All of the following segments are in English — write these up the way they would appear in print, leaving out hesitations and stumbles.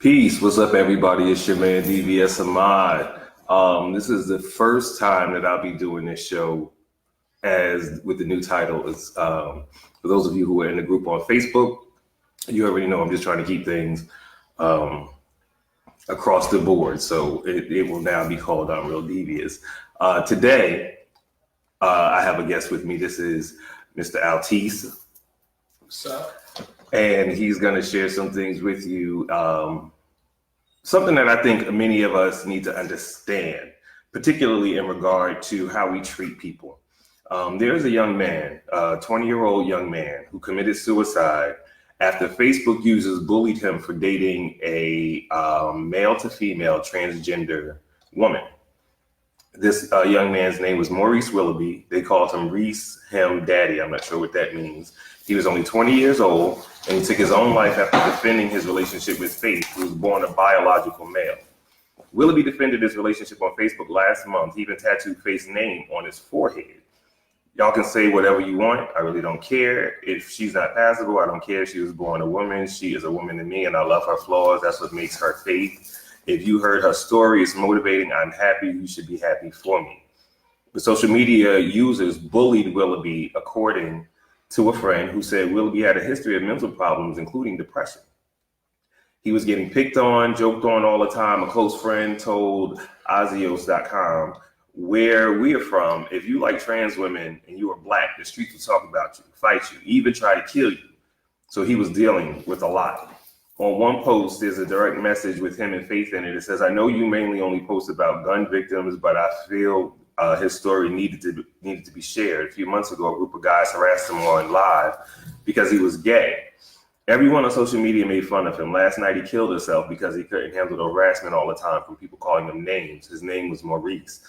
Peace. What's up, everybody? It's your man, DVS Ahmad. This is the first time that I'll be doing this show as with the new title. It's, for those of you who are in the group on Facebook, you already know I'm just trying to keep things across the board. So it will now be called ImRealDvs. Today, I have a guest with me. This is Mr. Altece. What's up? And he's going to share some things with you. Something that I think many of us need to understand, particularly in regard to how we treat people. There's a young man, a 20-year-old young man who committed suicide after Facebook users bullied him for dating a male to female transgender woman. This young man's name was Maurice Willoughby. They called him Reese, him, daddy. I'm not sure what that means. He was only 20 years old, and he took his own life after defending his relationship with Faith, who was born a biological male. Willoughby defended his relationship on Facebook last month. He even tattooed Faith's name on his forehead. Y'all can say whatever you want. I really don't care. If she's not passable, I don't care if she was born a woman. She is a woman to me, and I love her flaws. That's what makes her Faith. If you heard her story, it's motivating. I'm happy. You should be happy for me. The social media users bullied Willoughby, according to a friend who said Willoughby had a history of mental problems, including depression. He was getting picked on, joked on all the time. A close friend told Axios.com, where we are from, if you like trans women and you are black, the streets will talk about you, fight you, even try to kill you. So he was dealing with a lot. On one post, there's a direct message with him and Faith in it. It says, I know you mainly only post about gun victims, but I feel his story needed to be shared. A few months ago, a group of guys harassed him on live because he was gay. Everyone on social media made fun of him. Last night, he killed himself because he couldn't handle the harassment all the time from people calling him names. His name was Maurice,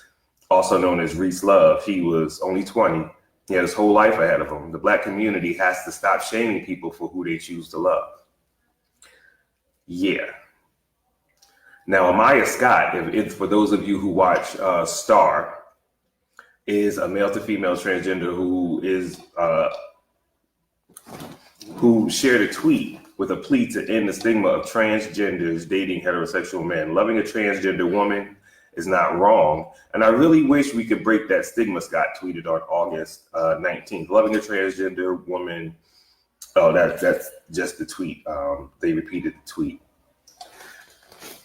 also known as Reese Love. He was only 20. He had his whole life ahead of him. The black community has to stop shaming people for who they choose to love. Yeah. Now, Amaya Scott, for those of you who watch Star, is a male to female transgender who shared a tweet with a plea to end the stigma of transgenders dating heterosexual men. Loving a transgender woman is not wrong. And I really wish we could break that stigma, Scott tweeted on August 19th. Loving a transgender woman, that's just the tweet. They repeated the tweet.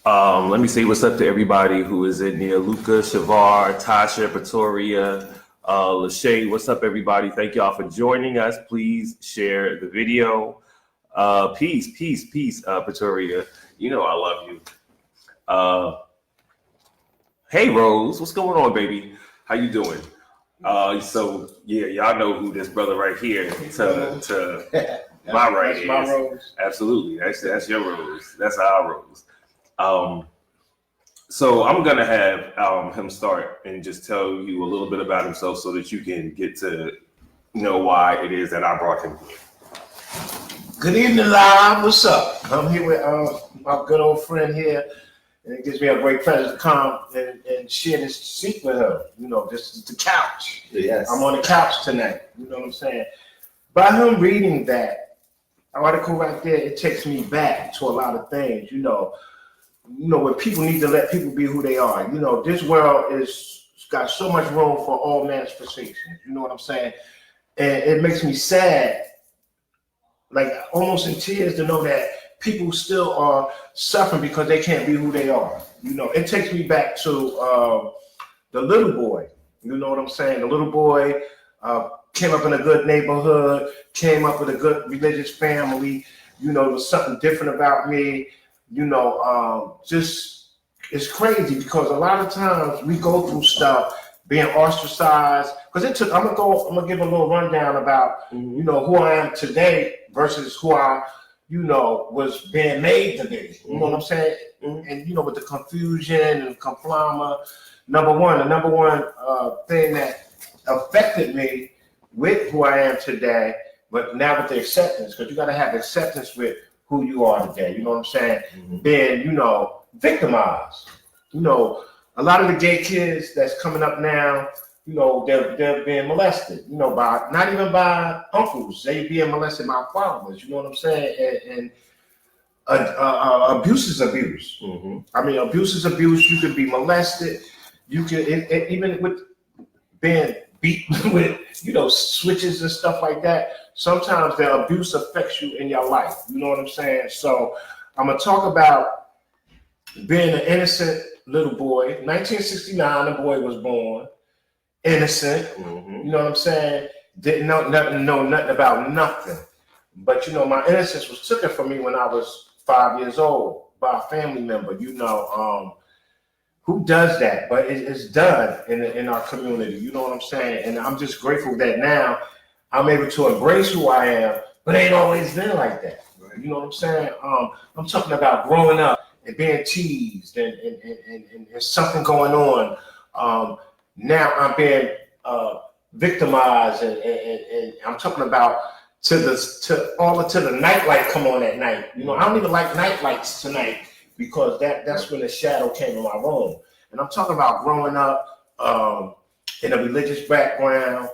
Let me say what's up to everybody who is in here. Luca, Shavar, Tasha, Pretoria, Lachey. What's up, everybody? Thank y'all for joining us. Please share the video. Peace, Pretoria. You know I love you. Hey, Rose. What's going on, baby? How you doing? So, yeah, y'all know who this brother right here to my right is. My Rose. Absolutely. That's your Rose. That's our Rose. So I'm going to have him start and just tell you a little bit about himself so that you can get to know why it is that I brought him here. Good evening, live. What's up? I'm here with my good old friend here, and it gives me a great pleasure to come and share this seat with her. You know, this is the couch. Yes. I'm on the couch tonight. You know what I'm saying? By him reading that article right there, it takes me back to a lot of things, you know, where people need to let people be who they are. You know, this world is got so much room for all manifestations. You know what I'm saying? And it makes me sad, like almost in tears, to know that people still are suffering because they can't be who they are. You know, it takes me back to the little boy. You know what I'm saying? The little boy came up in a good neighborhood, came up with a good religious family. You know, there was something different about me. You know, just it's crazy because a lot of times we go through stuff being ostracized. Because it took, I'm gonna give a little rundown about, you know, who I am today versus who I, you know, was being made to be. You know what I'm saying? And, you know, with the confusion and complama, the number one thing that affected me with who I am today, but now with the acceptance, because you got to have acceptance with who you are today. You know what I'm saying? Being, you know, victimized. You know, a lot of the gay kids that's coming up now, you know, they're being molested, you know, by not even by uncles. They being molested by fathers. You know what I'm saying? And abuse is abuse. Mm-hmm. I mean, abuse is abuse. You could be molested. You could even with being beaten with switches and stuff like that. Sometimes the abuse affects you in your life. You know what I'm saying? So I'm gonna talk about being an innocent little boy. 1969, the boy was born innocent. Mm-hmm. You know what I'm saying? Didn't know nothing about nothing. But my innocence was taken from me when I was 5 years old by a family member. Who does that? But it's done in our community. You know what I'm saying? And I'm just grateful that now I'm able to embrace who I am, but it ain't always been like that. Right. You know what I'm saying? I'm talking about growing up and being teased and something going on. Now I'm being victimized, and I'm talking about to the nightlight come on at night. I don't even like night lights tonight because that's when the shadow came in my room. And I'm talking about growing up in a religious background.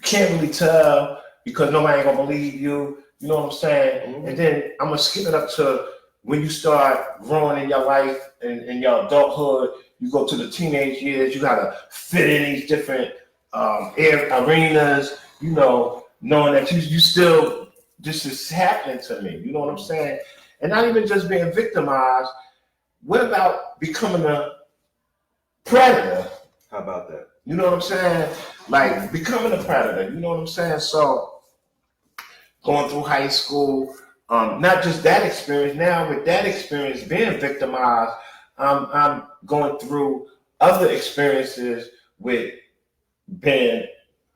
Can't really tell because nobody ain't gonna believe you. You know what I'm saying? Mm-hmm. And then I'm gonna skip it up to when you start growing in your life and in your adulthood. You go to the teenage years. You gotta fit in these different arenas. Knowing that you still, this is happening to me. You know what I'm saying? And not even just being victimized. What about becoming a predator? How about that? You know what I'm saying? Like becoming a predator. You know what I'm saying? So going through high school, not just that experience. Now with that experience, being victimized, I'm going through other experiences with being,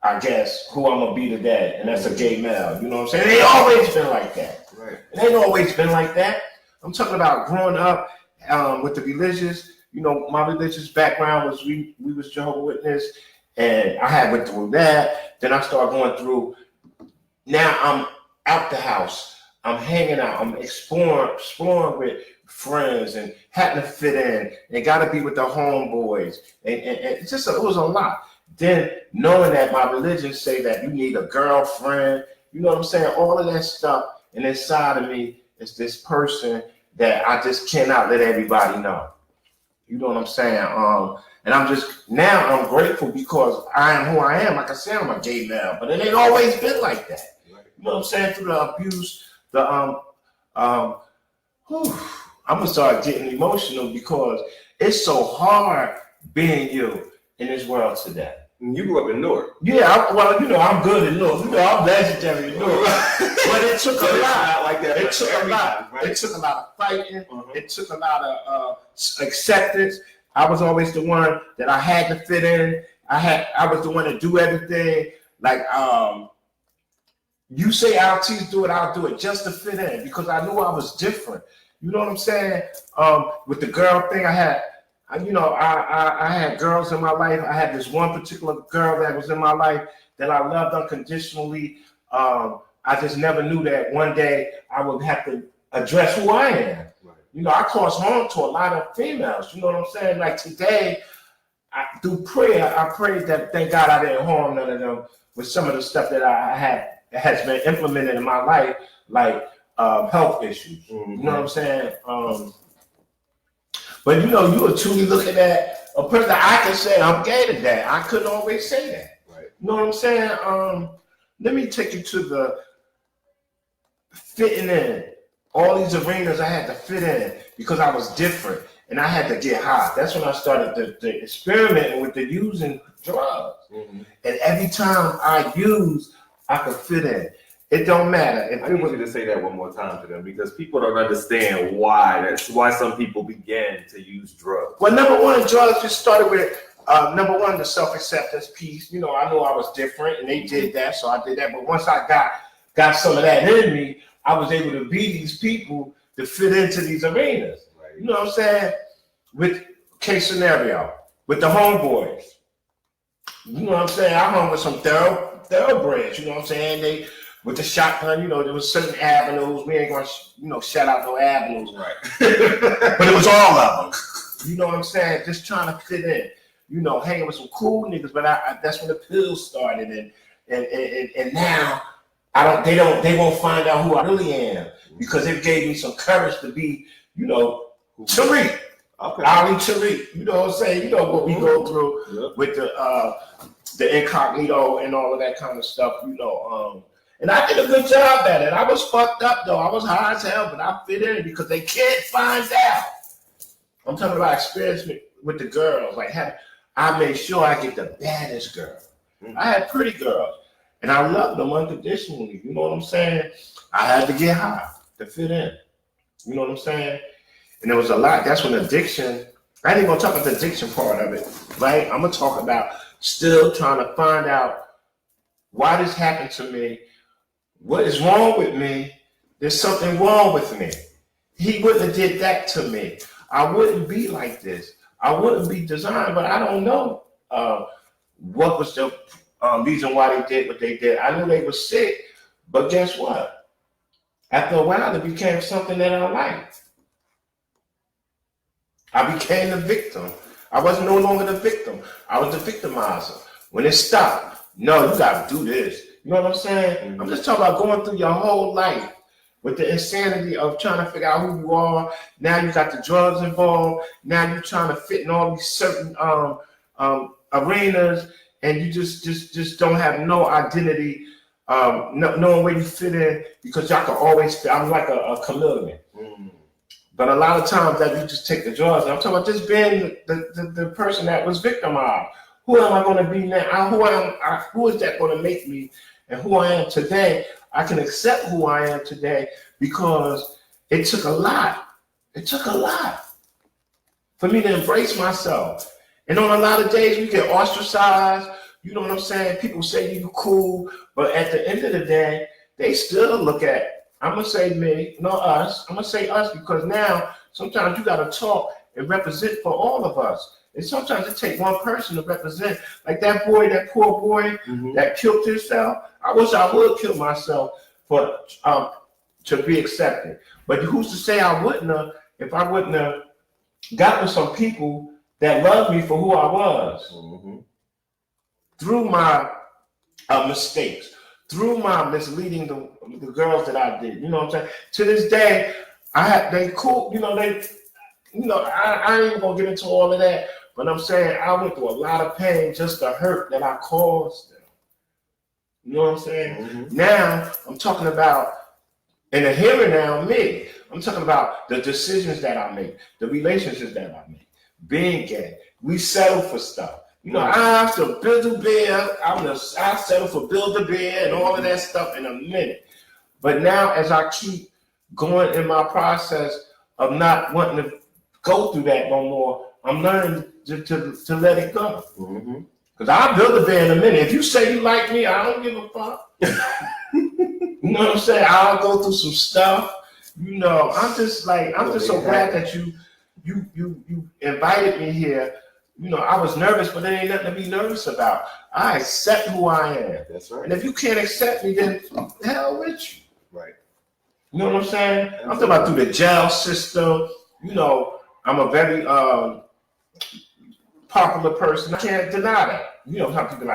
I guess, who I'm gonna be today, and that's a gay male. You know what I'm saying? It ain't always been like that. Right. It ain't always been like that. I'm talking about growing up with the religious. My religious background was we was Jehovah's Witness, and I went through that. Then I started going through. Now I'm out the house. I'm hanging out. I'm exploring with friends and having to fit in. And got to be with the homeboys. And it was a lot. Then knowing that my religion say that you need a girlfriend. You know what I'm saying? All of that stuff. And inside of me is this person that I just cannot let everybody know. You know what I'm saying? And I'm grateful because I am who I am. Like I said, I'm a gay male, but it ain't always been like that. You know what I'm saying? Through the abuse, I'm gonna start getting emotional because it's so hard being you in this world today. You grew up in Newark. Yeah, I'm good in Newark. I'm legendary in Newark. But it took a lot. Like that. It took a lot. Right? It took a lot of fighting. Uh-huh. It took a lot of acceptance. I was always the one that I had to fit in. I was the one to do everything. Like you say Altece do it, I'll do it just to fit in because I knew I was different. You know what I'm saying? With the girl thing, I had girls in my life. I had this one particular girl that was in my life that I loved unconditionally. I just never knew that one day I would have to address who I am. Right. I caused harm to a lot of females. You know what I'm saying? Like today, through prayer, I prayed that thank God I didn't harm none of them with some of the stuff that I had has been implemented in my life, like health issues. Mm-hmm. You know what I'm saying? But you were truly looking at a person that I can say I'm gay to that. I couldn't always say that. Right. You know what I'm saying? Let me take you to the fitting in. All these arenas I had to fit in because I was different and I had to get high. That's when I started the experimenting with the using drugs. Mm-hmm. And every time I used, I could fit in. It don't matter. I need you to say that one more time to them because people don't understand why. That's why some people began to use drugs. Well, number one, drugs just started with number one, the self-acceptance piece. I knew I was different, and they did that, so I did that. But once I got some of that in me, I was able to be these people to fit into these arenas. Right. You know what I'm saying? With case scenario, with the homeboys. You know what I'm saying? I hung with some thoroughbreds. You know what I'm saying? They with the shotgun. There was certain avenues. We ain't gonna shout out no avenues, right? But it was all of them. You know what I'm saying? Just trying to fit in. Hanging with some cool niggas. But that's when the pills started, and now they won't find out who I really am because it gave me some courage to be, Tariq. Okay. Ali Tariq. You know what I'm saying? You know what we go through with the incognito and all of that kind of stuff, And I did a good job at it. I was fucked up though. I was high as hell, but I fit in because they can't find out. I'm talking about experience with the girls. Like, I made sure I get the baddest girl. I had pretty girls, and I loved them unconditionally. You know what I'm saying? I had to get high to fit in. You know what I'm saying? And there was a lot. That's when addiction. I ain't even gonna talk about the addiction part of it, right? I'm gonna talk about still trying to find out why this happened to me. What is wrong with me? There's something wrong with me. He wouldn't have did that to me. I wouldn't be like this. I wouldn't be designed, but I don't know what was the reason why they did what they did. I knew they were sick, but guess what? After a while, it became something that I liked. I became the victim. I was no longer the victim. I was the victimizer. When it stopped, no, you got to do this. You know what I'm saying? I'm just talking about going through your whole life with the insanity of trying to figure out who you are. Now you got the drugs involved. Now you're trying to fit in all these certain arenas, and you just don't have no identity, knowing where you fit in, because y'all can always fit. I'm like a chameleon. But a lot of times that you just take the drugs. And I'm talking about just being the person that was victimized. Who am I going to be now? Who is that going to make me? And who I am today, I can accept who I am today because it took a lot. It took a lot for me to embrace myself. And on a lot of days, we get ostracized. You know what I'm saying? People say you cool, but at the end of the day, they still look at, I'm going to say me, not us. I'm going to say us because now sometimes you got to talk and represent for all of us. And sometimes it takes one person to represent. Like that boy, that poor boy that killed himself. I wish I would kill myself for to be accepted. But who's to say I wouldn't have if I wouldn't have gotten some people that loved me for who I was through my mistakes, through my misleading the girls that I did. You know what I'm saying? To this day, they cool. I ain't even gonna get into all of that. But I'm saying I went through a lot of pain just to hurt that I caused them. You know what I'm saying? Now I'm talking about, in the here and now, me. I'm talking about the decisions that I make, the relationships that I make, being gay. We settle for stuff. I have to build a bed. I settle for build a bed and all of that stuff in a minute. But now, as I keep going in my process of not wanting to go through that no more, I'm learning to let it go. Because I'll build a bed in a minute. If you say you like me, I don't give a fuck. You know what I'm saying? I'll go through some stuff. I'm just so glad that you invited me here. I was nervous, but there ain't nothing to be nervous about. I accept who I am. That's right. And if you can't accept me, then the hell with you. Right. You know what I'm saying? I'm talking about through the jail system. I'm a very popular person. I can't deny that. Some people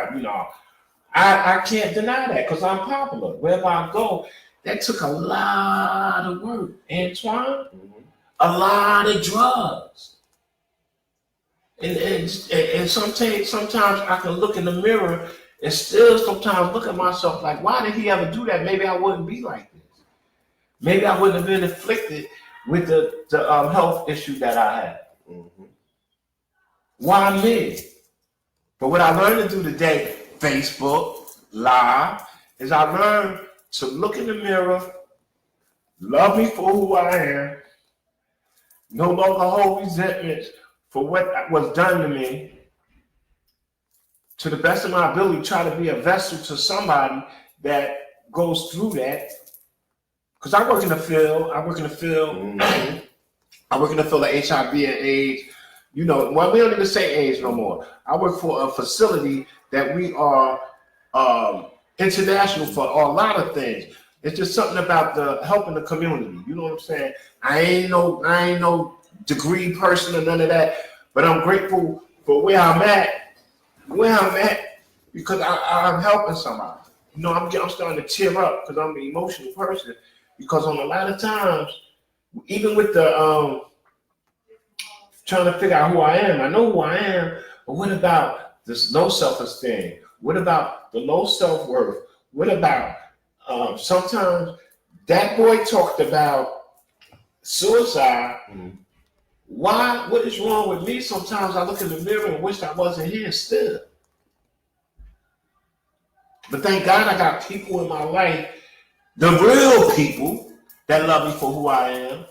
I can't deny that because I'm popular. Wherever I go, that took a lot of work, Antoine. A lot of drugs. And sometimes I can look in the mirror and still sometimes look at myself like, why did he ever do that? Maybe I wouldn't be like this. Maybe I wouldn't have been afflicted with the health issue that I had. Why me? But what I learned to do today, Facebook Live, is I learned to look in the mirror, love me for who I am, no longer hold resentment for what was done to me. To the best of my ability, try to be a vessel to somebody that goes through that. Because I work in the field. I work in the field of HIV and AIDS. We don't even say AIDS no more. I work for a facility that we are international for a lot of things. It's just something about the helping the community. You know what I'm saying? I ain't no degree person or none of that, but I'm grateful for where I'm at because I'm helping somebody. you know, I'm starting to tear up because I'm an emotional person. Because on a lot of times, even with the trying to figure out who I am, I know who I am, but what about this low self-esteem? What about the low self-worth? What about sometimes that boy talked about suicide. Why? What is wrong with me? Sometimes I look in the mirror and wish I wasn't here still. But thank God I got people in my life, the real people that love me for who I am,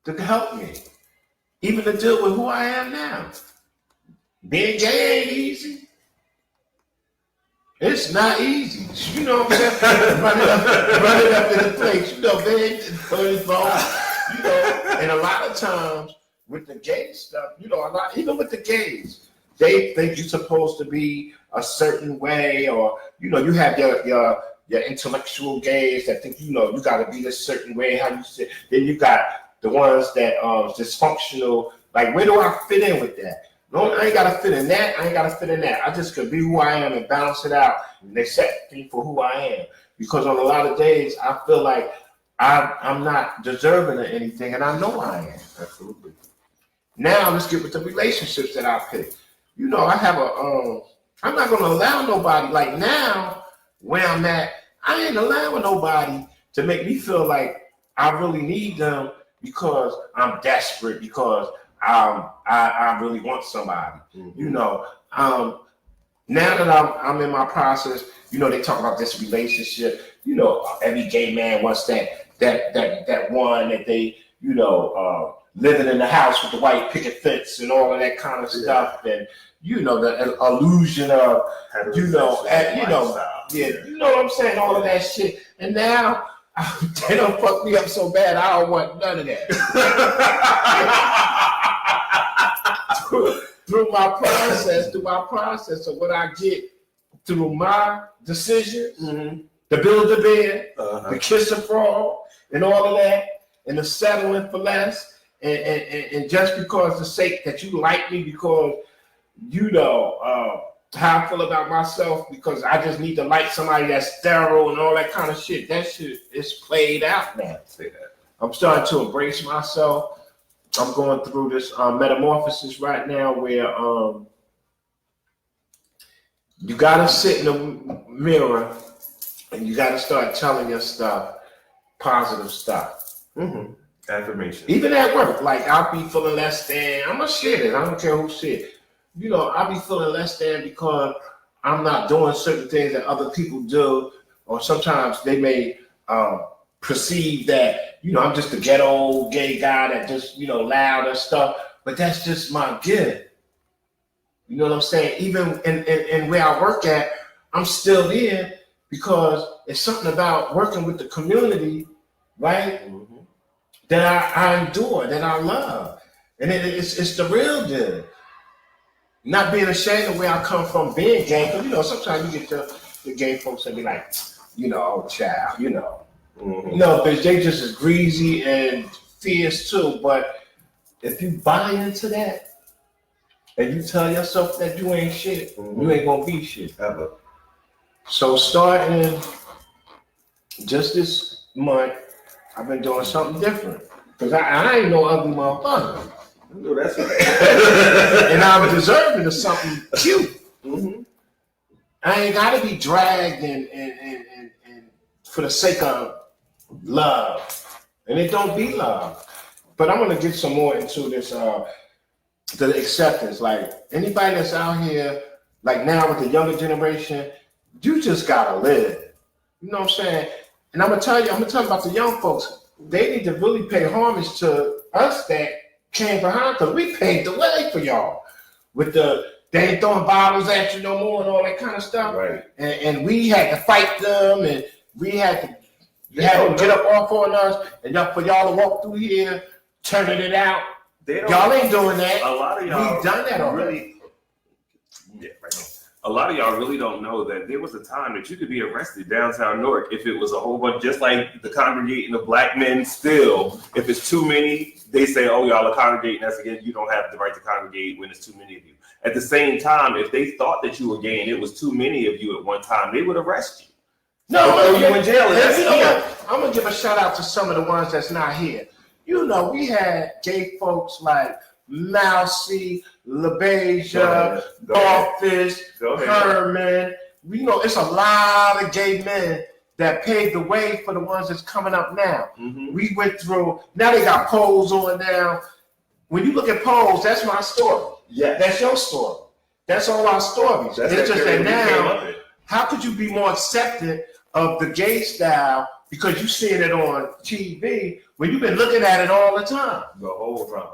to help me, even to deal with who I am now. Being gay ain't easy. It's not easy. You know what I'm saying? Running up in the place, you know, big, you know, and a lot of times with the gay stuff, you know, even with the gays, they think you're supposed to be a certain way, or, you know, you have your intellectual gays that think, you know, you got to be this certain way, how you sit. Then you got the ones that dysfunctional. Like, where do I fit in with that? No, I ain't got to fit in that. I ain't got to fit in that. I just could be who I am and balance it out and accept me for who I am. Because on a lot of days, I feel like I'm not deserving of anything, and I know I am. Absolutely. Now let's get with the relationships that I pick. You know, I have I'm not going to allow nobody, like now, where I'm at, I ain't allowing nobody to make me feel like I really need them because I'm desperate, because I really want somebody. You know, now that I'm in my process, you know, they talk about this relationship. You know, every gay man wants that one that they, you know, living in the house with the white picket fence and all of that kind of stuff, and you know, the illusion of, you know, you know what I'm saying, all of that shit. And now they don't fuck me up so bad, I don't want none of that. through my process of what I get through my decisions, the build a bed, the kiss a frog, and all of that, and the settling for less, and just because the sake that you like me, because you know how I feel about myself, because I just need to like somebody that's sterile and all that kind of shit. That shit is played out now. Say that. I'm starting to embrace myself. I'm going through this metamorphosis right now where you gotta sit in the mirror and you gotta start telling your stuff, positive stuff. Affirmation. Even at work, like I'll be feeling less than. I'm gonna share it. I don't care who shit. You know, I'll be feeling less than because I'm not doing certain things that other people do, or sometimes they may perceive that, you know, I'm just a ghetto gay guy that just, you know, loud and stuff, but that's just my gift. You know what I'm saying? Even in where I work at, I'm still there because it's something about working with the community, right? That I endure, that I love. And it's the real deal. Not being ashamed of where I come from being gay, because, you know, sometimes you get the gay folks that be like, you know, child, you know. No, bitch, they just as greasy and fierce too. But if you buy into that and you tell yourself that you ain't shit, you ain't gonna be shit ever. So starting just this month, I've been doing something different. Because I ain't no ugly motherfucker. No, that's right. And I'm deserving of something cute. I ain't gotta be dragged and for the sake of love. And it don't be love. But I'm gonna get some more into this the acceptance. Like anybody that's out here, like now with the younger generation, you just gotta live. You know what I'm saying? And I'm gonna tell you about the young folks. They need to really pay homage to us that came behind, because we paved the way for y'all. With they ain't throwing bottles at you no more and all that kind of stuff. Right. And we had to fight them, and we had to them get up off on us, and for y'all to walk through here, turning it out. Y'all ain't doing that. A lot of y'all we've done that already. A lot of y'all really don't know that there was a time that you could be arrested downtown Newark if it was a whole bunch, just like the congregating of black men still. If it's too many, they say, oh, y'all are congregating, that's again, you don't have the right to congregate when there's too many of you. At the same time, if they thought that you were gay and it was too many of you at one time, they would arrest you. No, you in jail. I'm gonna give a shout out to some of the ones that's not here. You know, we had gay folks like Mousy, LaBeija, Dolphus, Herman. You know, it's a lot of gay men that paved the way for the ones that's coming up now. Mm-hmm. We went through, now they got polls on now. When you look at polls, that's my story. Yeah. That's your story. That's all our stories. That's it's just that now, now, how could you be more accepted of the gay style because you seeing it on TV when you've been looking at it all the time? The whole time.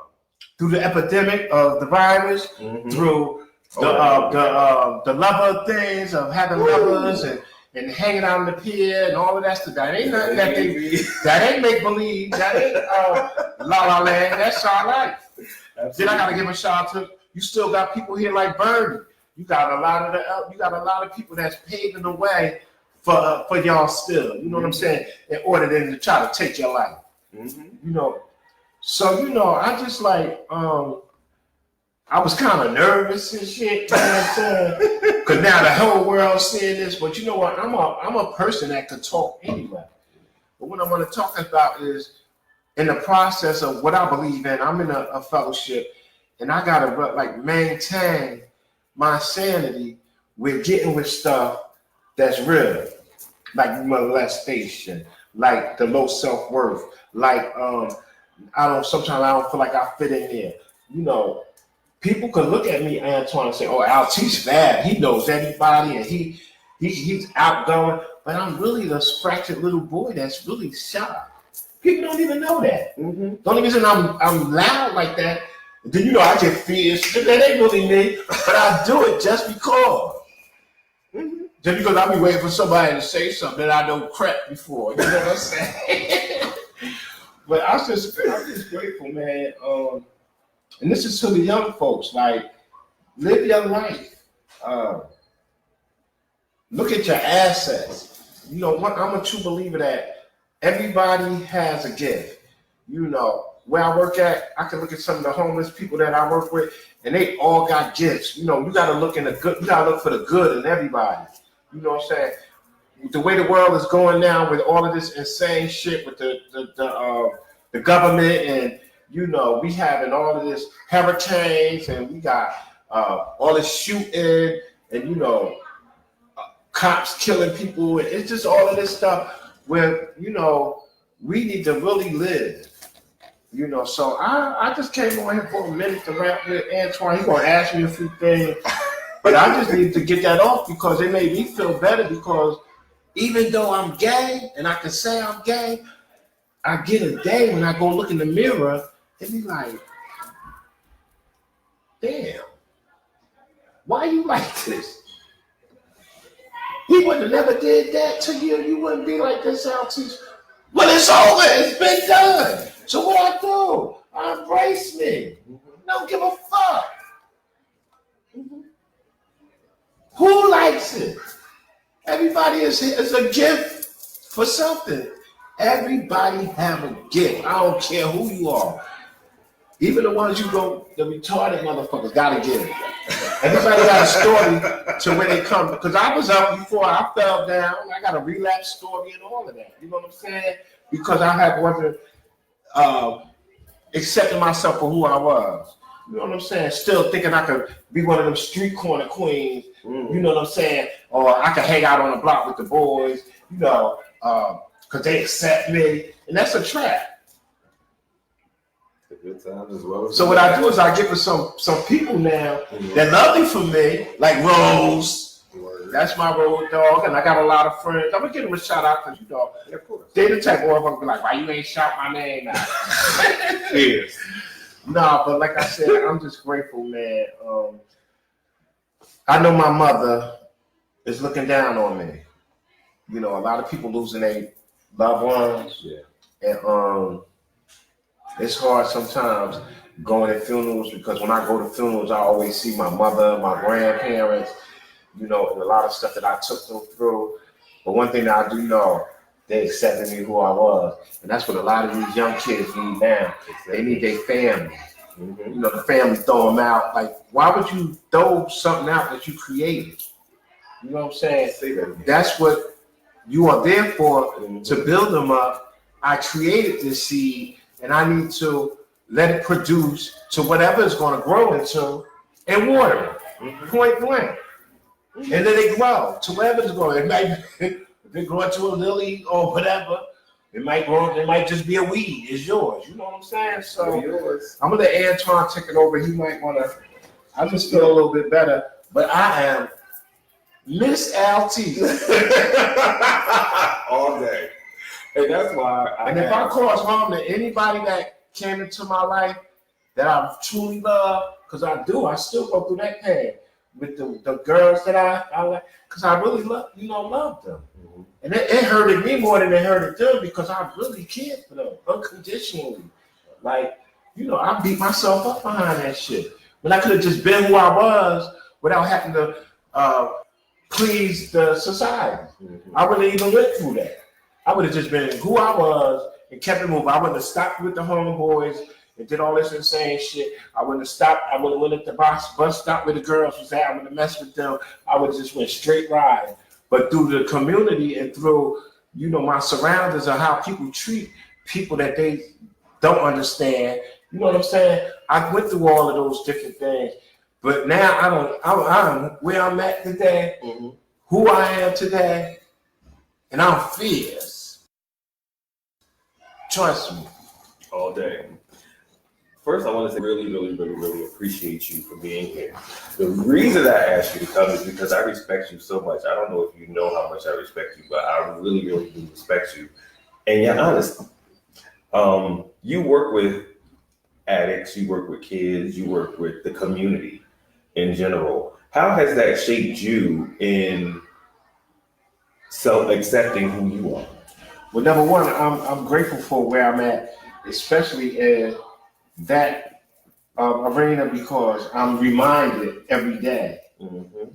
Through the epidemic of the virus, mm-hmm. through the lover things of having lovers and hanging out on the pier and all of that stuff. That ain't nothing that ain't make believe. That ain't La La Land. That's our life. Absolutely. Then I gotta give a shout out to you. Still got people here like Bernie. You got a lot of people that's paving the way for y'all still. You know what I'm saying? In order then to try to take your life. Mm-hmm. You know. So you know, I just like I was kind of nervous and shit. You know what I'm saying? Because now the whole world's seeing this. But you know what? I'm a person that could talk anyway. But what I want to talk about is in the process of what I believe in. I'm in a fellowship, and I gotta like maintain my sanity with getting with stuff that's real, like molestation, like the low self-worth, like sometimes I don't feel like I fit in there. You know, people could look at me, Antoine, and say, oh, Altece bad. He knows everybody and he's outgoing, but I'm really the scratched little boy that's really shy. People don't even know that. Mm-hmm. The only reason I'm loud like that, then you know I get fierce. That ain't really me, but I do it just because. Mm-hmm. Just because I be waiting for somebody to say something that I don't crap before. You know what I'm saying? But I'm just grateful, man. And this is to the young folks. Like, live your life. Look at your assets. You know what? I'm a true believer that everybody has a gift. You know, where I work at, I can look at some of the homeless people that I work with, and they all got gifts. You know, you gotta look in the good. You gotta look for the good in everybody. You know what I'm saying? The way the world is going now with all of this insane shit with the government, and you know, we having all of this hurricanes, and we got all this shooting, and you know, cops killing people, and it's just all of this stuff where, you know, we need to really live. You know, so I just came on here for a minute to rap with Antoine. He's gonna ask me a few things, but I just need to get that off because it made me feel better, because even though I'm gay and I can say I'm gay, I get a day when I go look in the mirror and be like, damn, why you like this? He would have never did that to you. You wouldn't be like this, Altece. Well, it's over. It's been done. So what I do? I embrace me. Don't give a fuck. Who likes it? Everybody is a gift for something. Everybody have a gift. I don't care who you are. Even the ones you go, the retarded motherfuckers got a gift. Everybody got a story to where they come. Because I was up before I fell down. I got a relapse story and all of that. You know what I'm saying? Because I wasn't accepting myself for who I was. You know what I'm saying? Still thinking I could be one of them street corner queens. You know what I'm saying? Or I could hang out on the block with the boys, you know, because they accept me. And that's a trap. Good times as well. So what I do is I get with some people now that love me for me, like Rose. That's my road dog, and I got a lot of friends. I'm gonna give them a shout out because, you know, they the type of motherfucker be like, why you ain't shout my name out? Cheers. No, but like I said, I'm just grateful, man. I know my mother is looking down on me. You know, a lot of people losing their loved ones. Yeah. And it's hard sometimes going to funerals, because when I go to funerals, I always see my mother, my grandparents, you know, and a lot of stuff that I took them through. But one thing that I do know, they accepted me who I was. And that's what a lot of these young kids need now. They need their family. You know, the family throw them out. Like, why would you throw something out that you created? You know what I'm saying? That's what you are there for, to build them up. I created this seed, and I need to let it produce to whatever it's going to grow into, and water it, point blank. And then they grow to wherever it's going. It might they grow into a lily or whatever. It might grow. It might just be a weed. It's yours. You know what I'm saying? So I'm gonna let Antoine take it over. He might wanna. I just feel a little bit better, but I am Miss Altece all day, and that's why. And if I cause harm to anybody that came into my life that I truly love, because I do, I still go through that pain with the girls that I like, because I really love them. And it hurted me more than it hurted them, because I really cared for them unconditionally. Like, I beat myself up behind that shit. When I could have just been who I was without having to please the society. I wouldn't even went through that. I would have just been who I was and kept it moving. I wouldn't have stopped with the homeboys and did all this insane shit. I wouldn't have stopped. I would have went at the bus stop with the girls was at. I would have messed with them. I would have just went straight riding. But through the community and through, my surroundings of how people treat people that they don't understand, you know what I'm saying? I went through all of those different things. But now I'm where I'm at today, who I am today, and I'm fierce. Trust me. All day. First, I want to say really, really, really, really appreciate you for being here. The reason I asked you to come is because I respect you so much. I don't know if you know how much I respect you, but I really, really do respect you. And you're honest. You work with addicts, you work with kids, you work with the community in general. How has that shaped you in self-accepting who you are? Well, number one, I'm grateful for where I'm at, especially in that arena, because I'm reminded every day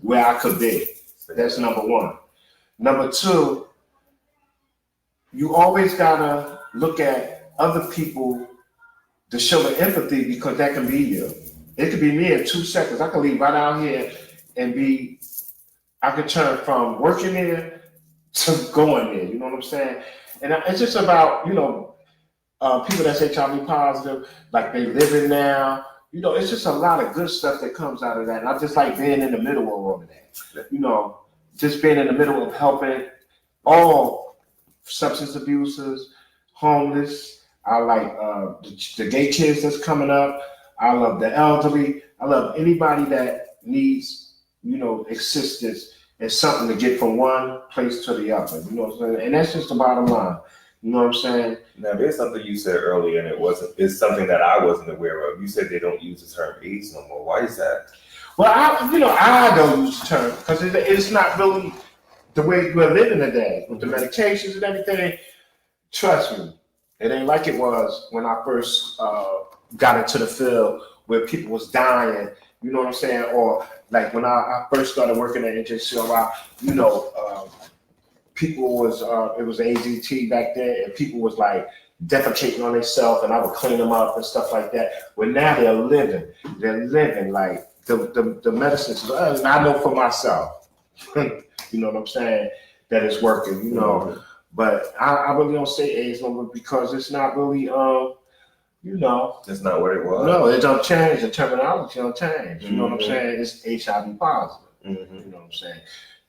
where I could be. That's number one. Number two, you always gotta look at other people to show the empathy, because that can be you. It could be me in 2 seconds. I could leave right out here and I could turn from working there to going there. You know what I'm saying? And it's just about, people that's HIV positive, like they living now. It's just a lot of good stuff that comes out of that. And I just like being in the middle of all of that. Just being in the middle of helping all substance abusers, homeless. I like the gay kids that's coming up. I love the elderly. I love anybody that needs, assistance and something to get from one place to the other. You know what I'm saying? And that's just the bottom line. You know what I'm saying? Now, there's something you said earlier, and it's something that I wasn't aware of. You said they don't use the term AIDS no more. Why is that? Well, I don't use the term because it's not really the way we're living today with the medications and everything. Trust me, it ain't like it was when I first got into the field, where people was dying. You know what I'm saying? Or like when I first started working at NJCRI, people was it was AZT back then, and people was like defecating on themselves, and I would clean them up and stuff like that. Well, now they're living like the medicines. And I know for myself, you know what I'm saying, that it's working. But I really don't say AIDS no more, because it's not really That's not what it was. No, it don't change. The terminology don't change. You know what I'm saying? It's HIV positive. You know what I'm saying?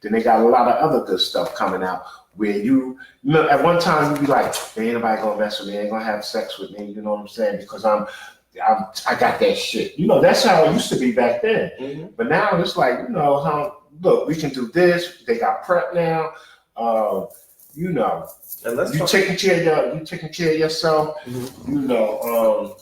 Then they got a lot of other good stuff coming out where at one time you'd be like, ain't nobody gonna mess with me, ain't gonna have sex with me, you know what I'm saying? Because I got that shit. That's how it used to be back then. But now it's like, look, we can do this. They got PrEP now. And you taking care of yourself. The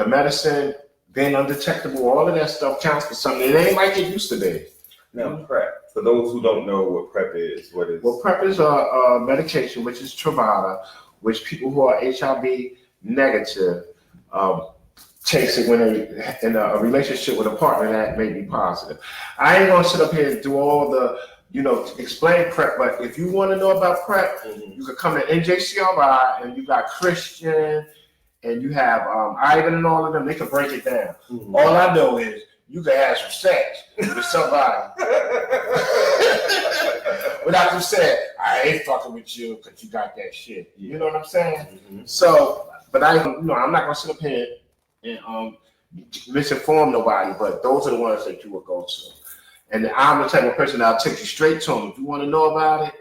medicine being undetectable, all of that stuff counts for something. It ain't like it used to be. Now, PrEP. For those who don't know what PrEP is, what is? Well, PrEP is a medication, which is Truvada, which people who are HIV negative takes it when they're in a relationship with a partner that may be positive. I ain't gonna sit up here and do all the explain prep. But if you want to know about prep, you can come to NJCRI, and you got Christian, and you have Ivan and all of them. They can break it down. All I know is you can have some sex with somebody without you saying, I ain't fucking with you because you got that shit. You know what I'm saying? So, but I'm not gonna sit up here and misinform nobody. But those are the ones that you will go to. And I'm the type of person that'll take you straight to them. If you want to know about it,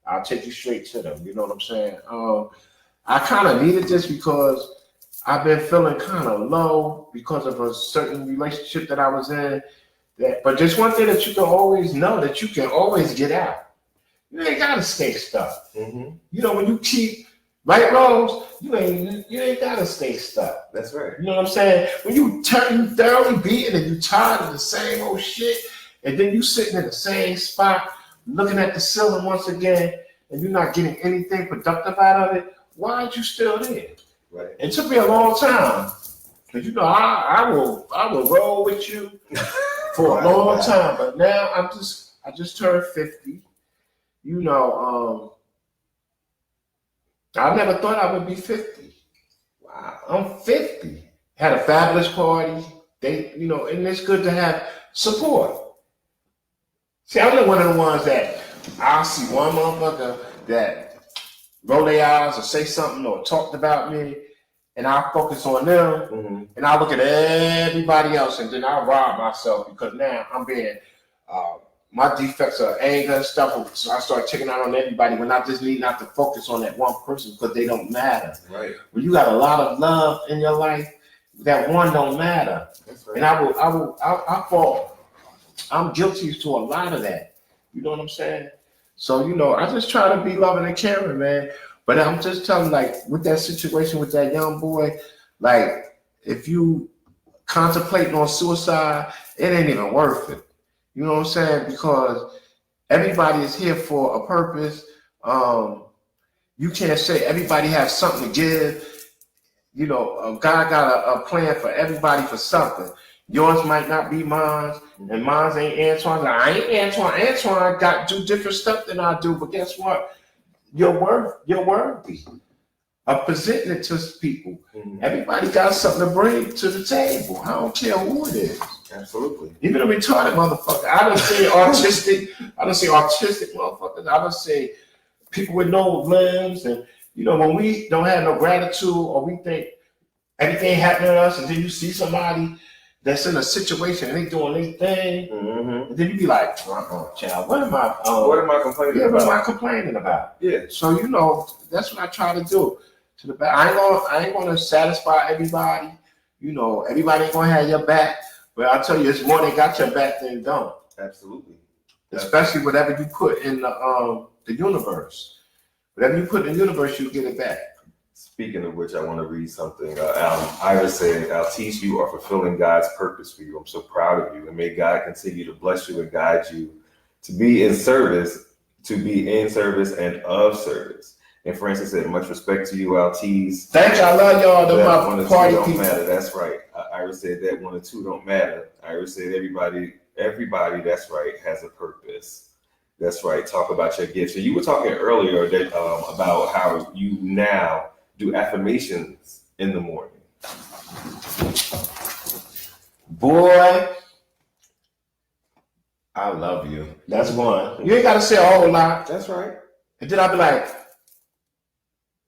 I'll take you straight to them. You know what I'm saying? I kind of needed this because I've been feeling kind of low because of a certain relationship that I was in. But there's one thing that you can always know, that you can always get out. You ain't gotta stay stuck. When you keep right roads, you ain't gotta stay stuck. That's right. You know what I'm saying? When you thoroughly beaten and you tired of the same old shit, and then you sitting in the same spot, looking at the ceiling once again, and you're not getting anything productive out of it, why aren't you still there? Right. It took me a long time. Because I will roll with you for a long time. But now I just turned 50. I never thought I would be 50. Wow. I'm 50. Had a fabulous party. And it's good to have support. See, I'm one of the ones that I'll see one motherfucker that roll their eyes or say something or talked about me, and I'll focus on them, and I'll look at everybody else, and then I'll rob myself because now I'm being, my defects are anger and stuff, so I start taking out on everybody when I just need not to focus on that one person because they don't matter. Right. When you got a lot of love in your life, that one don't matter. That's right. And I fall. I'm guilty to a lot of that. You know what I'm saying? So, I just try to be loving and caring, man. But I'm just telling, like, with that situation with that young boy, like, if you contemplating on suicide, it ain't even worth it. You know what I'm saying? Because everybody is here for a purpose. You can't say everybody has something to give. God got a plan for everybody for something. Yours might not be mine, and mine ain't Antoine's. I ain't Antoine. Antoine do different stuff than I do, but guess what? You're worthy of presenting it to people. Everybody got something to bring to the table. I don't care who it is. Absolutely. Even a retarded motherfucker. I don't say autistic motherfuckers. I don't say people with no limbs. And when we don't have no gratitude, or we think everything happened to us, and then you see somebody that's in a situation and they doing their thing, and then you be like, child, what am I complaining about? What am I complaining about? Yeah. So that's what I try to do. To the back, I ain't gonna satisfy everybody. Everybody ain't gonna have your back, but I tell you, it's more they got your back than don't. Absolutely. Especially whatever you put in the universe. Whatever you put in the universe, you get it back. Speaking of which, I want to read something. Iris said, Altece, you are fulfilling God's purpose for you. I'm so proud of you. And may God continue to bless you and guide you to be in service and of service. And Francis said, much respect to you, Altece. Thank you. I love y'all. Them my party don't people. Matter. That's right. Iris said that 1 and 2 don't matter. Iris said everybody, that's right, has a purpose. That's right. Talk about your gifts. So you were talking earlier about how you now do affirmations in the morning. Boy, I love you. That's one. You ain't got to say a whole lot. That's right. And then I'll be like,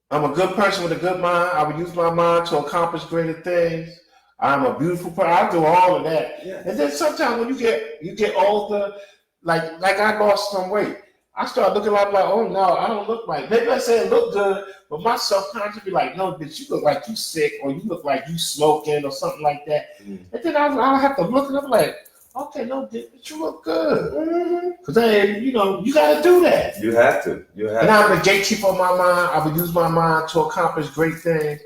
I'm a good person with a good mind. I will use my mind to accomplish greater things. I'm a beautiful person. I do all of that. Yeah. And then sometimes when you get older, like I lost some weight. I start looking like, oh no, I don't look right. Maybe I say it look good, but my self-conscious be like, no, bitch, you look like you sick, or you look like you smoking, or something like that. And then I'll have to look and I'm like, okay, no, bitch, you look good. Because you got to do that. You have to. And I'm a gatekeeper of my mind. I would use my mind to accomplish great things.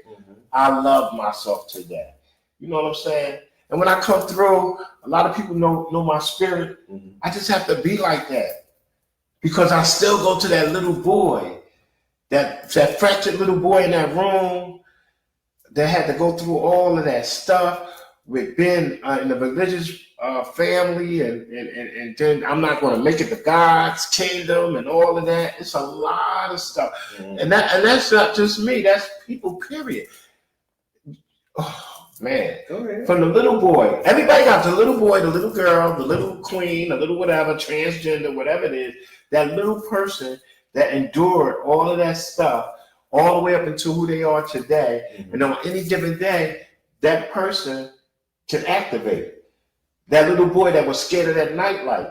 I love myself to that. You know what I'm saying? And when I come through, a lot of people know my spirit. I just have to be like that. Because I still go to that little boy, that fractured little boy in that room that had to go through all of that stuff with being in the religious family, and then I'm not going to make it to God's kingdom and all of that. It's a lot of stuff, and that's not just me. That's people. Period. Oh man, from the little boy, everybody got the little boy, the little girl, the little queen, the little whatever, transgender, whatever it is. That little person that endured all of that stuff all the way up into who they are today, and on any given day, that person can activate. That little boy that was scared of that nightlight.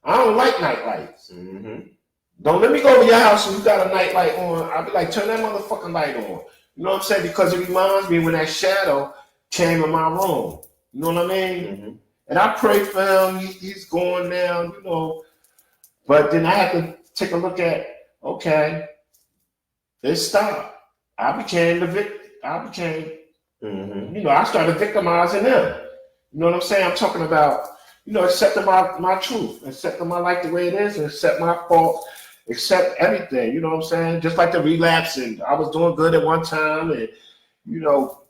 I don't like nightlights. Don't let me go over your house and you got a nightlight on. I'll be like, turn that motherfucking light on. You know what I'm saying? Because it reminds me when that shadow came in my room. You know what I mean? And I pray for him. He's going now, you know. But then I have to take a look at, okay, it stopped. I became the victim. You know, I started victimizing them. You know what I'm saying? I'm talking about, you know, accepting my truth, accepting my life the way it is, and accept my faults, accept everything. You know what I'm saying? Just like the relapsing. I was doing good at one time, and, you know,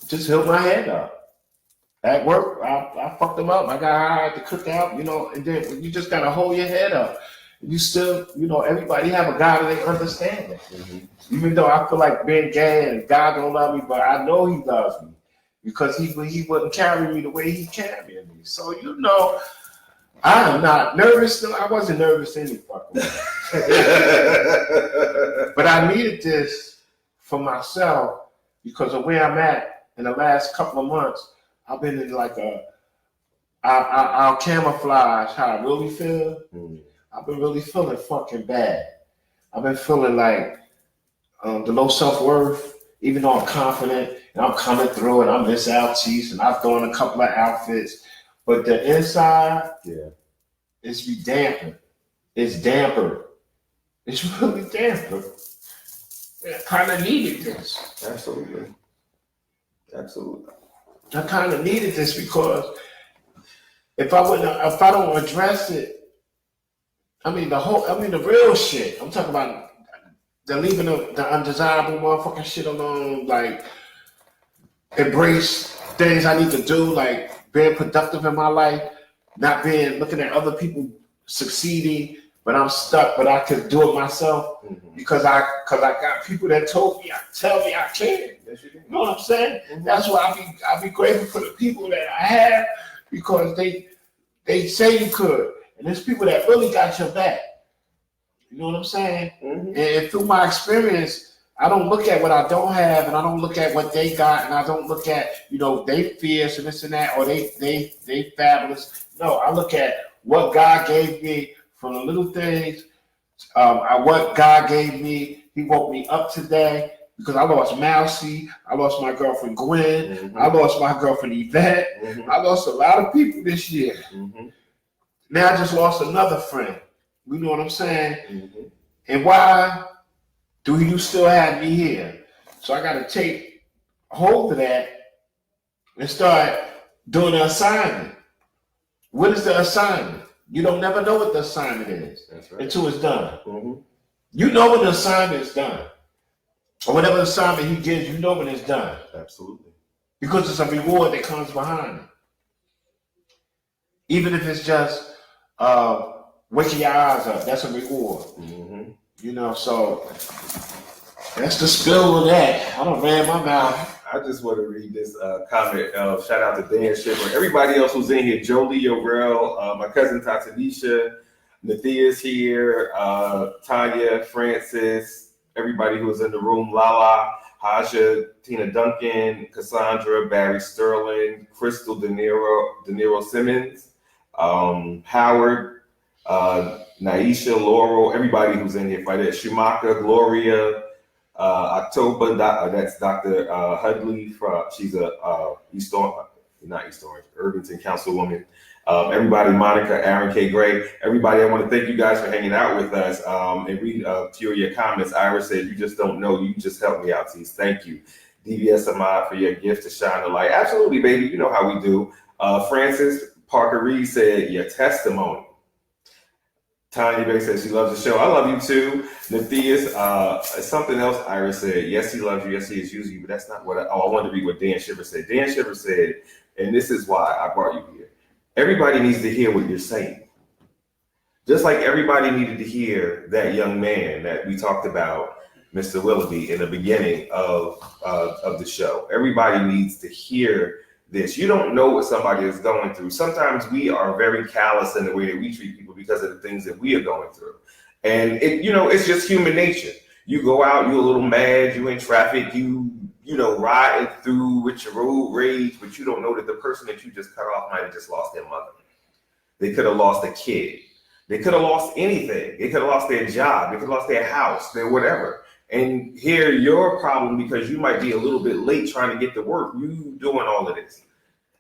just held my head up. At work, I fucked them up. I got hired to cook out, you know, and then you just got to hold your head up. You still, you know, everybody have a God that they understand. Even though I feel like being gay and God don't love me, but I know he loves me. Because he wouldn't carry me the way he carried me. So, you know, I am not nervous. I wasn't nervous any fucking way. But I needed this for myself because of where I'm at in the last couple of months. I've been in like I'll camouflage how I really feel. I've been really feeling fucking bad. I've been feeling like the low self-worth, even though I'm confident and I'm coming through and I'm Miss Altece and I've thrown a couple of outfits, but the inside, it's be dampened. It's damper. It's really damper. I kind of needed this. Absolutely. I kind of needed this because if I don't address it, the real shit. I'm talking about the leaving the undesirable motherfucking shit alone, like embrace things I need to do, like being productive in my life, not looking at other people succeeding, but I'm stuck, but I could do it myself because I got people that tell me I can. You know what I'm saying? That's why I be grateful for the people that I have because they say you could, and there's people that really got your back. You know what I'm saying? And through my experience, I don't look at what I don't have, and I don't look at what they got, and I don't look at, you know, they fierce and this and that, or they fabulous. No, I look at what God gave me from the little things. What God gave me, He woke me up today because I lost Mousy, I lost my girlfriend Gwen, I lost my girlfriend Yvette, I lost a lot of people this year. Now I just lost another friend. You know what I'm saying? And why do you still have me here? So I got to take hold of that and start doing the assignment. What is the assignment? You don't never know what the assignment is until it's done. You know when the assignment is done. Or whatever assignment he gives, you know when it's done. Absolutely. Because it's a reward that comes behind it. Even if it's just waking your eyes up, that's a reward. You know, so that's the spill of that. I don't ran my mouth. I just want to read this comment. Shout out to Dan Shipper. Everybody else who's in here, Jolie, Yorel, my cousin Tatanisha, Nathia's here, Tanya, Francis, everybody who was in the room, Lala, Haja, Tina Duncan, Cassandra, Barry Sterling, Crystal De Niro Simmons, Howard, Naisha, Laurel, everybody who's in here, Fidel, Shumaka, Gloria, October, that's Dr. Hudley, she's a Irvington Councilwoman. Everybody, Monica, Aaron K. Gray, everybody, I want to thank you guys for hanging out with us and read a few of your comments. Iris said, you just don't know, you just helped me out, Tease. Thank you. DVS Ahmad for your gift to shine the light. Absolutely, baby, you know how we do. Francis Parker Reed said, your testimony. Tanya Bay says she loves the show. I love you too. Nathia's, something else Iris said. Yes, he loves you. Yes, he is using you, but that's not what I wanted to read what Dan Shiver said. Dan Shiver said, And this is why I brought you here. Everybody needs to hear what you're saying. Just like everybody needed to hear that young man that we talked about, Mr. Willoughby, in the beginning of the show. Everybody needs to hear this. You don't know what somebody is going through. Sometimes we are very callous in the way that we treat people because of the things that we are going through. And it's just human nature. You go out, you're a little mad, you in traffic, you riding through with your road rage, but you don't know that the person that you just cut off might have just lost their mother. They could have lost a kid. They could have lost anything. They could have lost their job. They could have lost their house, their whatever. And here, your problem, because you might be a little bit late trying to get to work, you doing all of this.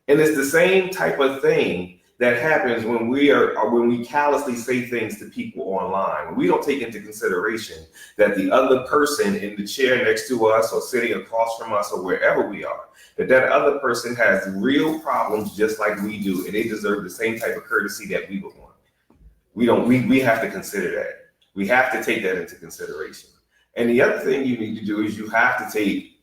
And it's the same type of thing that happens when we callously say things to people online. When we don't take into consideration that the other person in the chair next to us or sitting across from us or wherever we are, that other person has real problems just like we do, and they deserve the same type of courtesy that we would want. We have to consider that. We have to take that into consideration. And the other thing you need to do is you have to take,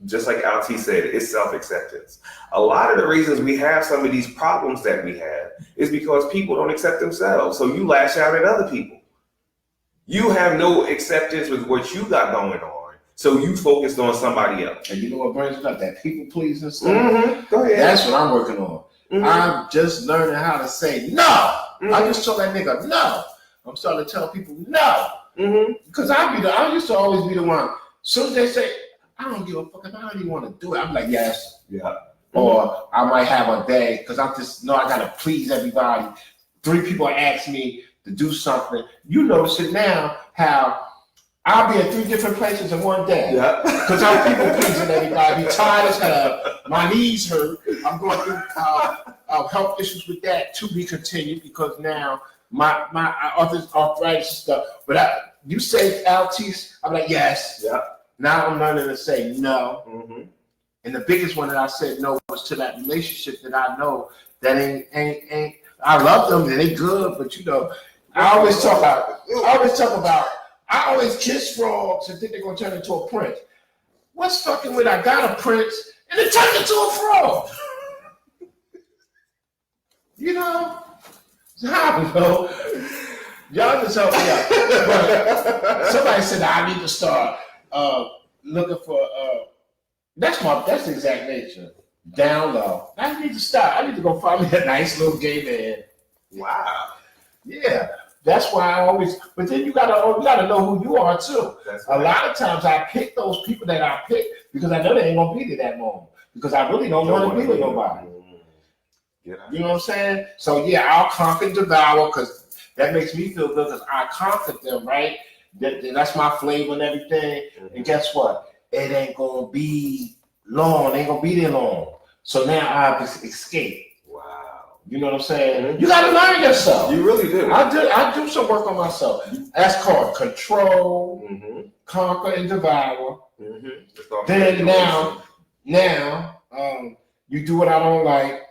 just like Altece said, it's self-acceptance. A lot of the reasons we have some of these problems that we have is because people don't accept themselves. So you lash out at other people. You have no acceptance with what you got going on. So you focused on somebody else. And you know what brings it up? That people pleasing stuff. Mm-hmm. Go ahead. That's what I'm working on. Mm-hmm. I'm just learning how to say no. Mm-hmm. I just told that nigga no. I'm starting to tell people no. Because I used to always be the one. So they say, I don't give a fuck if I don't even want to do it. I'm like, yes. Yeah. Or I might have a day because I gotta please everybody. 3 people ask me to do something. You notice it now how I'll be at 3 different places in one day. Yeah. Because I'm people pleasing everybody. I'm tired as hell. My knees hurt. I'm going through health issues with that to be continued because now my arthritis stuff. But you say Altece, I'm like, yes. Yeah. Now I'm learning to say no. Mm-hmm. And the biggest one that I said no was to that relationship that I know that ain't I love them and they good, but I always kiss frogs and think they're gonna turn into a prince. What's fucking with I got a prince and it turned into a frog? I don't know. Y'all just help me out. But somebody said I need to start looking for that's the exact nature. Down low. I need to stop. I need to go find me a nice little gay man. Wow. Yeah. That's why I always but then you gotta know who you are too. That's right. A lot of times I pick those people that I pick because I know they ain't gonna be there that moment. Because I really don't want to be with nobody. Yeah. You know what I'm saying? So yeah, I'll conquer and devour because that makes me feel good because I conquered them, right? That's my flavor and everything. Mm-hmm. And guess what? It ain't gonna be long. It ain't gonna be there long. So now I just escape. Wow. You know what I'm saying? Mm-hmm. You gotta learn yourself. You really do. I do some work on myself. That's called control, conquer and devour. Mm-hmm. Then now, you do what I don't like,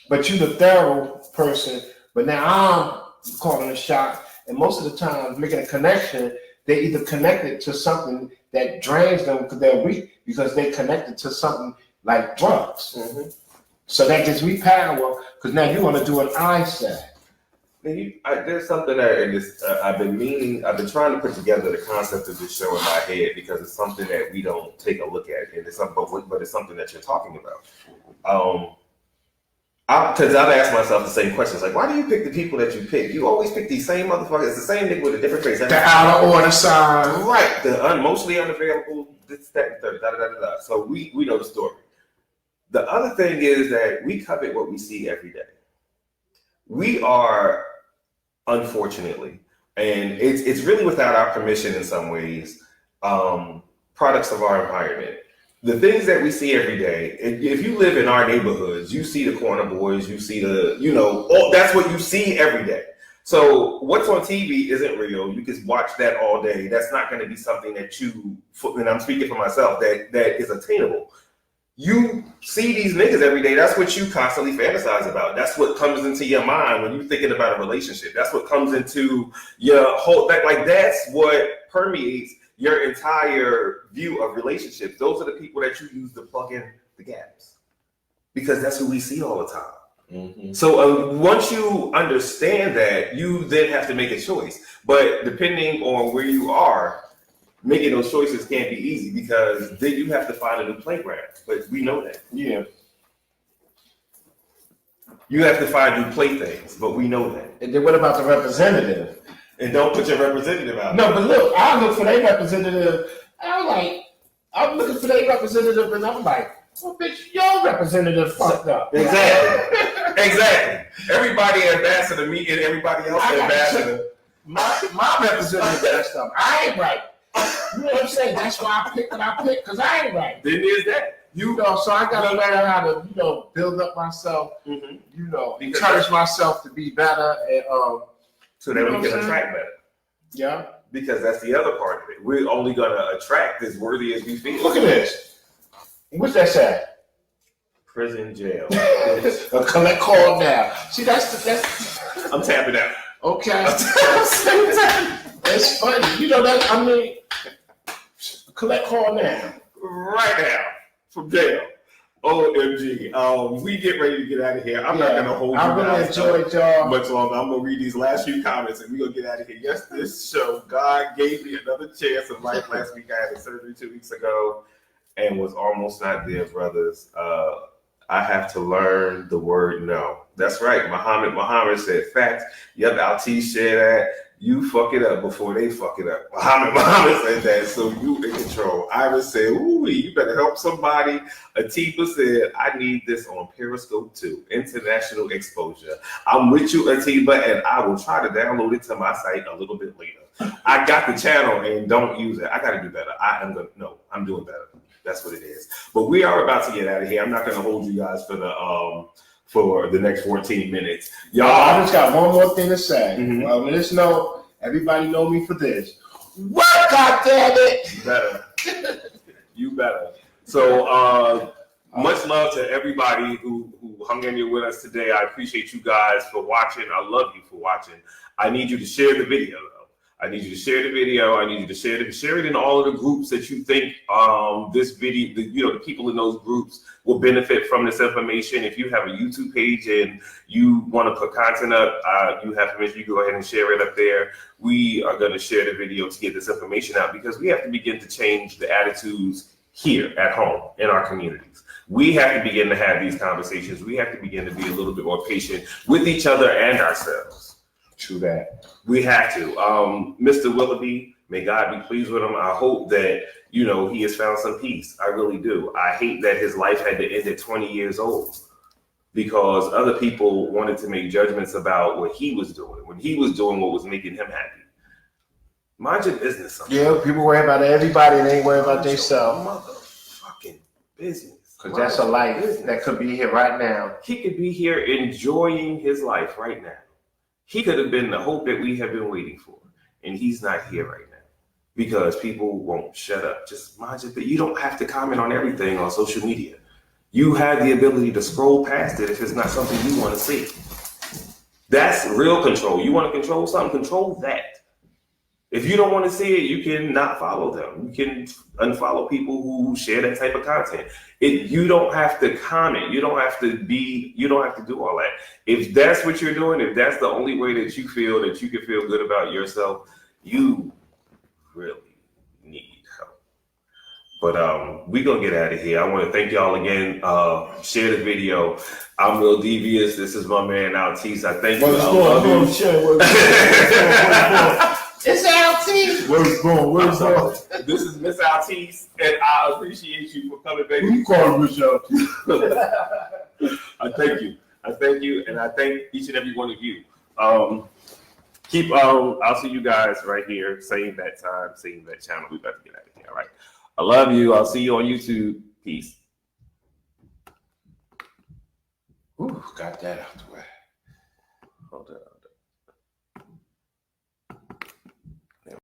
but you the thorough person. But now I'm calling a shot. And most of the time, making a connection, they either connected to something that drains them because they're weak, because they connected to something like drugs. Mm-hmm. So that gives me power because now you want to do what I say. There's something that I've been trying to put together the concept of this show in my head because it's something that we don't take a look at, and but it's something that you're talking about. Because I've asked myself the same questions, like, why do you pick the people that you pick? You always pick these same motherfuckers. It's the same nigga with a different face. The outer order sign. Right. The mostly unavailable, this, that, and third, da-da-da-da-da. So we know the story. The other thing is that we covet what we see every day. We are, unfortunately, and it's really without our permission in some ways, products of our environment. The things that we see every day, if you live in our neighborhoods, you see the corner boys, you see that's what you see every day. So what's on TV isn't real. You can watch that all day. That's not going to be something that and I'm speaking for myself, that is attainable. You see these niggas every day. That's what you constantly fantasize about. That's what comes into your mind when you're thinking about a relationship. That's what comes into your whole, that's what permeates your entire view of relationships. Those are the people that you use to plug in the gaps. because that's who we see all the time. Mm-hmm. So once you understand that, you then have to make a choice. But depending on where you are, making those choices can't be easy because then you have to find a new playground. But we know that. Yeah. You have to find new playthings, but we know that. And then what about the representative? And don't put your representative out. No, but look, I look for their representative. I'm looking for their representative, and I'm like, well, bitch, your representative fucked up. Exactly. Exactly. Everybody ambassador meeting everybody else ambassador. My representative messed up. I ain't right. You know what I'm saying? That's why I picked what I picked, because I ain't right. Then there's that. You know, so I gotta learn how to, build up myself, encourage myself to be better, and so that we can attract better. Yeah. Because that's the other part of it. We're only gonna attract as worthy as we feel. Look at this. What's that say? Prison, jail. Collect call now. See, that's. I'm tapping out. Okay. It's funny. Collect call now. Right now. From jail. OMG. We get ready to get out of here. I'm not going to hold you I really enjoyed y'all much longer. I'm going to read these last few comments and we're going to get out of here. Yes, this show, God gave me another chance of life. Last week I had a surgery 2 weeks ago and was almost not there, brothers. I have to learn the word no. That's right. Muhammad said facts. Yep, Altece shared that. You fuck it up before they fuck it up. Muhammad said that, so you in control. Iris said, ooh, you better help somebody. Atiba said, I need this on Periscope too. International exposure. I'm with you, Atiba, and I will try to download it to my site a little bit later. I got the channel and don't use it. I got to do better. I'm doing better. That's what it is. But we are about to get out of here. I'm not going to hold you guys for the next 14 minutes. Y'all, I just got one more thing to say. Mm-hmm. On this note, everybody know me for this. Work, goddamn it! You better. You better. So much love to everybody who hung in here with us today. I appreciate you guys for watching. I love you for watching. I need you to share the video, though. I need you to share the video. I need you to share it in all of the groups that you think this video, the people in those groups will benefit from this information. If you have a YouTube page and you want to put content up, you have permission. You go ahead and share it up there. We are going to share the video to get this information out because we have to begin to change the attitudes here at home in our communities. We have to begin to have these conversations. We have to begin to be a little bit more patient with each other and ourselves. True that. We have to. Mr. Willoughby, may God be pleased with him. I hope that, he has found some peace. I really do. I hate that his life had to end at 20 years old because other people wanted to make judgments about what he was doing, when he was doing what was making him happy. Mind your business. Sometimes. Yeah, people worry about everybody and they ain't worry about themselves. Motherfucking business. Because that's a life that could be here right now. He could be here enjoying his life right now. He could have been the hope that we have been waiting for, and he's not here right now because people won't shut up. Just mind your business. You don't have to comment on everything on social media. You have the ability to scroll past it if it's not something you want to see. That's real control. You want to control something, control that. If you don't want to see it, you can not follow them. You can unfollow people who share that type of content. You don't have to comment. You don't have to do all that. If that's what you're doing, if that's the only way that you feel that you can feel good about yourself, you really need help. But we're going to get out of here. I want to thank y'all again. Share the video. ImRealDvs. This is my man, Altece. I thank you. It's Altece. Where's going? This is Miss Altece, and I appreciate you for coming back. Who you calling Miss Altece? I thank you, and I thank each and every one of you. I'll see you guys right here, same that time, same that channel. We about to get out of here. All right. I love you. I'll see you on YouTube. Peace. Ooh, got that out the way. Hold up.